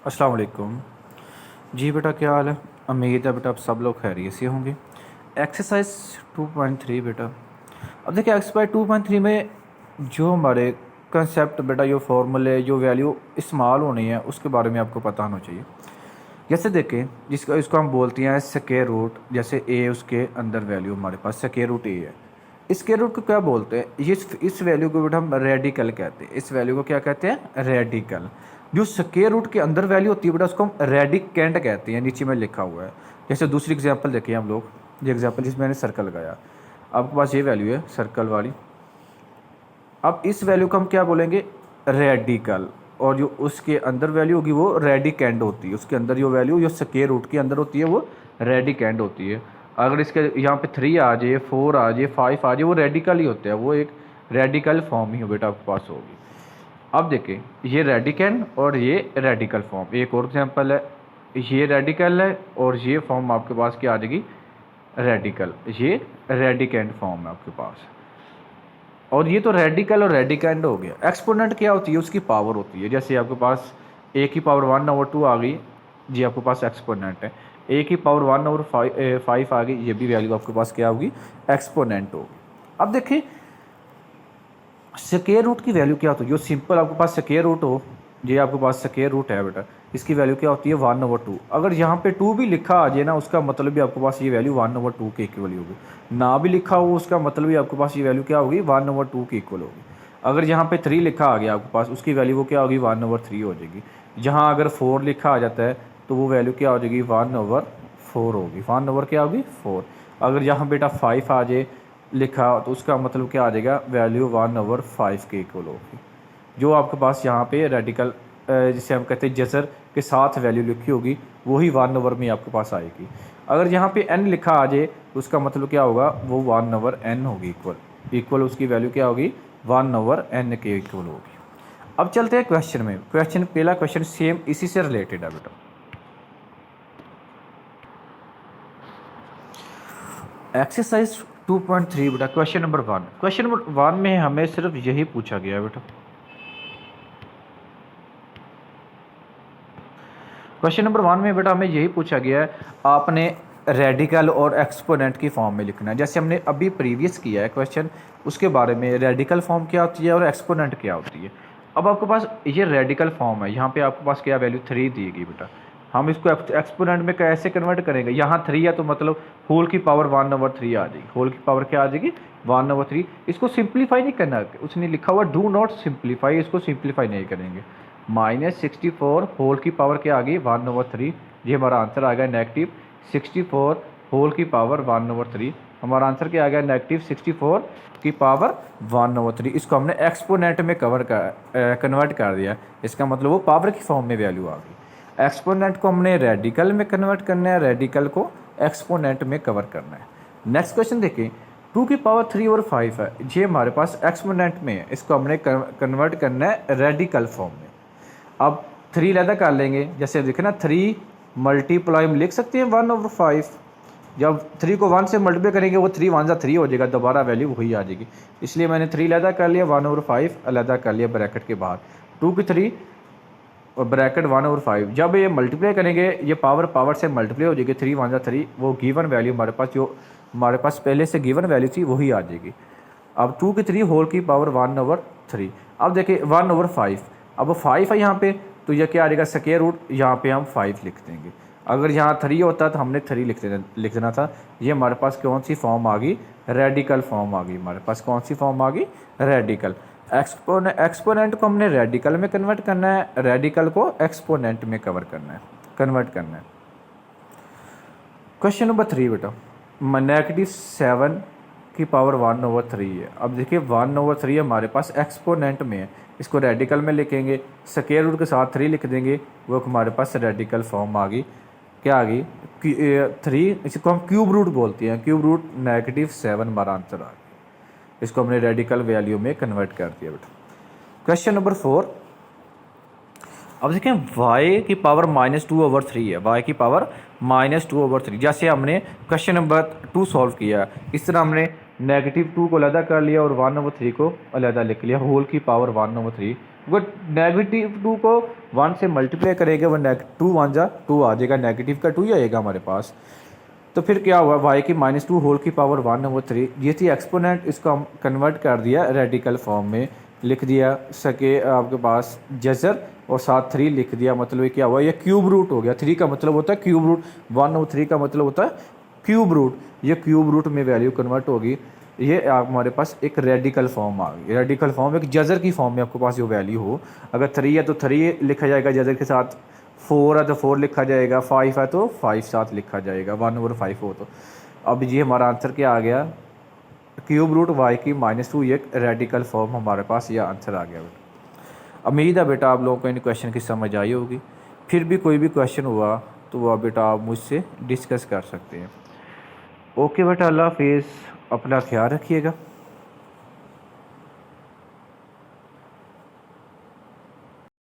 अस्सलाम वालेकुम। जी बेटा, क्या हाल है? उम्मीद है बेटा आप सब लोग खैरियत से होंगे। एक्सरसाइज 2.3 बेटा। अब देखिए एक्सरसाइज 2.3 में जो हमारे कंसेप्ट बेटा, जो फॉर्मूले, जो वैल्यू इस्तेमाल होनी है उसके बारे में आपको पता होना चाहिए। जैसे देखें, जिसका इसको हम बोलते हैं स्क्वायर रूट। जैसे ए, उसके अंदर वैल्यू हमारे पास स्क्वायर रूट ए है। स्क्वायर रूट को क्या बोलते हैं? इस वैल्यू को बेटा हम रेडिकल कहते हैं। इस वैल्यू को क्या कहते हैं? रेडिकल। जो स्क्वायर रूट के अंदर वैल्यू होती है बेटा उसको हम रेडिकेंड कहते हैं। नीचे में लिखा हुआ है। जैसे दूसरी एग्जांपल देखिए हम लोग। ये एग्जांपल जिसमें मैंने सर्कल लगाया, आपके पास ये वैल्यू है सर्कल वाली। अब इस वैल्यू को हम क्या बोलेंगे? रेडिकल। और जो उसके अंदर वैल्यू होगी वो रेडिकेंड होती है। उसके अंदर जो वैल्यू जो स्क्वायर रूट के अंदर होती है वो रेडिकेंड होती है। अगर इसके यहाँ पे 3 आ जाए, 4 आ जाए, 5 आ जाए, वो रेडिकल ही होते हैं। वो एक रेडिकल फॉर्म ही बेटा आपके पास होगी। अब देखिए, ये रेडिकेंड और ये रेडिकल फॉर्म। एक और एग्जांपल है, ये रेडिकल है और ये फॉर्म आपके पास क्या आ जाएगी? रेडिकल। ये रेडिकेंड फॉर्म है आपके पास। और ये तो रेडिकल और रेडिकेंड हो गया। एक्सपोनेंट क्या होती है? उसकी पावर होती है। जैसे आपके पास ए की पावर 1/2 आ गई, ये आपके पास एक्सपोनेंट है। ए की पावर 1/5 आ गई, ये भी वैल्यू आपके पास क्या होगी? एक्सपोनेंट होगी। अब देखिए स्क्वायर रूट की वैल्यू क्या होती है? जो सिंपल आपके पास स्क्वायर रूट हो, ये आपके पास स्क्वायर रूट है बेटा, इसकी वैल्यू क्या होती है? 1/2। अगर यहाँ पे 2 भी लिखा आ जाए ना, उसका मतलब भी आपके पास ये वैल्यू 1/2 के इक्वल होगी। ना भी लिखा हो उसका मतलब भी आपके पास ये वैल्यू क्या होगी? 1/2 के इक्वल होगी। अगर यहाँ पे 3 लिखा आ गया आपके पास, उसकी वैल्यू वो क्या होगी? 1/3 हो जाएगी। जहाँ अगर 4 लिखा आ जाता है तो वो वैल्यू क्या हो जाएगी? 1/4 होगी। 1 क्या होगी? 4। अगर यहाँ बेटा 5 आ जाए लिखा तो उसका मतलब क्या आ जाएगा? वैल्यू 1/5 के इक्वल होगी। जो आपके पास यहाँ पे रेडिकल जिसे हम कहते हैं जजर के साथ वैल्यू लिखी होगी, वही 1 में आपके पास आएगी। अगर यहाँ पे n लिखा आ जाए तो उसका मतलब क्या होगा? वो 1/n होगी। इक्वल उसकी वैल्यू क्या होगी? 1/n के इक्वल होगी। अब चलते हैं क्वेश्चन में। पहला क्वेश्चन सेम इसी से रिलेटेड है बेटा। एक्सरसाइज 2.3 बेटा, क्वेश्चन नंबर 1। क्वेश्चन नंबर 1 में हमें सिर्फ यही पूछा गया है बेटा। क्वेश्चन नंबर 1 में बेटा हमें यही पूछा गया है, आपने रेडिकल और एक्सपोनेंट की फॉर्म में लिखना है। जैसे हमने अभी प्रीवियस किया है क्वेश्चन, उसके बारे में रेडिकल फॉर्म क्या होती है और एक्सपोनेंट क्या होती है। अब आपके पास ये रेडिकल फॉर्म है, यहाँ पे आपके पास क्या वैल्यू 3 दी गई बेटा। हम इसको एक्सपोनेंट में कैसे कन्वर्ट करेंगे? यहाँ 3 है तो मतलब होल की पावर 1/3 आ जाएगी। होल की पावर क्या आ जाएगी? 1/3। इसको सिंप्लीफाई नहीं करना, उसने लिखा हुआ डू नॉट सिंप्लीफाई, इसको सिंप्लीफाई नहीं करेंगे। -64 होल की पावर क्या आ गई? 1/3। ये हमारा आंसर आ गया -64 होल की पावर 1/3। हमारा आंसर क्या आ गया? -64 की पावर 1/3। इसको हमने एक्सपोनेंट में कन्वर्ट कर दिया। इसका मतलब वो पावर की फॉर्म में वैल्यू आ गई। एक्सपोनेंट को हमने रेडिकल में कन्वर्ट करना है, रेडिकल को एक्सपोनेंट में कवर करना है। नेक्स्ट क्वेश्चन देखिए, 2 की पावर 3 और 5 है, ये हमारे पास एक्सपोनेंट में है। इसको हमने कन्वर्ट करना है रेडिकल फॉर्म में। अब 3 लैदा कर लेंगे। जैसे देखें ना, 3 मल्टीप्लाई हम लिख सकते हैं 1/5। जब 3 को 1 से मल्टीप्लाई करेंगे वो 3 1 3 हो जाएगा, दोबारा वैल्यू वही आ जाएगी। इसलिए मैंने 3 लैदा कर लिया, 1/5 अलहदा कर लिया ब्रैकेट के बाहर। 2 की 3 और ब्रैकेट 1/5। जब ये मल्टीप्लाई करेंगे, ये पावर से मल्टीप्लाई हो जाएगी। 3 1 3, वो गिवन वैल्यू हमारे पास जो हमारे पास पहले से गिवन वैल्यू थी वही आ जाएगी। अब 2 की 3 होल की पावर 1/3। अब देखिए 1/5, अब 5 है यहाँ पे तो यह क्या आ जाएगा? स्क्वायर रूट, यहाँ पे हम 5 लिख देंगे। अगर यहाँ 3 होता तो हमने 3 लिख देना था। ये हमारे पास कौन सी फॉर्म आ गई? रेडिकल फॉर्म आ गई। हमारे पास कौन सी फॉर्म आ गई? रेडिकल। एक्सपोनेंट को हमने रेडिकल में कन्वर्ट करना है, रेडिकल को एक्सपोनेंट में कन्वर्ट करना है। क्वेश्चन नंबर 3 बेटा, -7 की पावर 1/3 है। अब देखिए 1/3 हमारे पास एक्सपोनेंट में है, इसको रेडिकल में लिखेंगे, स्क्वायर रूट के साथ 3 लिख देंगे, वो हमारे पास रेडिकल फॉर्म आ गई। क्या आ गई? 3, इसको हम क्यूब रूट बोलते हैं। क्यूब रूट -7 हमारा आंसर आ गया। इसको हमने रेडिकल वैल्यू में कन्वर्ट कर दिया बेटा। Question number 4। अब देखें y की पावर -2/3 है। y की पावर -2/3। जैसे हमने क्वेश्चन नंबर 2 सॉल्व किया, इस तरह हमने -2 को अलहदा कर लिया और 1/3 को अलहदा लिख लिया। होल की पावर 1/3 वो नेगेटिव 2 को 1 से मल्टीप्लाई करेंगे, वो 2 1 जा 2 आ जाएगा, नेगेटिव का 2 ही आएगा हमारे पास। तो फिर क्या हुआ, y की -2 होल की पावर 1 वो 3, ये थी एक्सपोनेंट। इसको हम कन्वर्ट कर दिया रेडिकल फॉर्म में, लिख दिया सके आपके पास जजर और साथ 3 लिख दिया। मतलब ये क्या हुआ, ये क्यूब रूट हो गया। 3 का मतलब होता है क्यूब रूट, 1 और 3 का मतलब होता है क्यूब रूट। ये क्यूब रूट में वैल्यू कन्वर्ट होगी। ये आप हमारे पास एक रेडिकल फॉर्म आ गई। रेडिकल फॉर्म एक जजर की फॉर्म में आपके पास जो वैल्यू हो, अगर 3 है तो 3 लिखा जाएगा जजर के साथ, 4 है तो 4 लिखा जाएगा, 5 है तो 5 साथ लिखा जाएगा, 1/5 हो। तो अब ये हमारा आंसर क्या आ गया, क्यूब रूट y की -2, ये रेडिकल फॉर्म हमारे पास यह आंसर आ गया बेटा। उम्मीद है बेटा आप लोगों को इन क्वेश्चन की समझ आई होगी। फिर भी कोई भी क्वेश्चन हुआ तो वह बेटा आप मुझसे डिस्कस कर सकते हैं। ओके बेटा, अल्लाह हाफिज़, अपना ख्याल रखिएगा।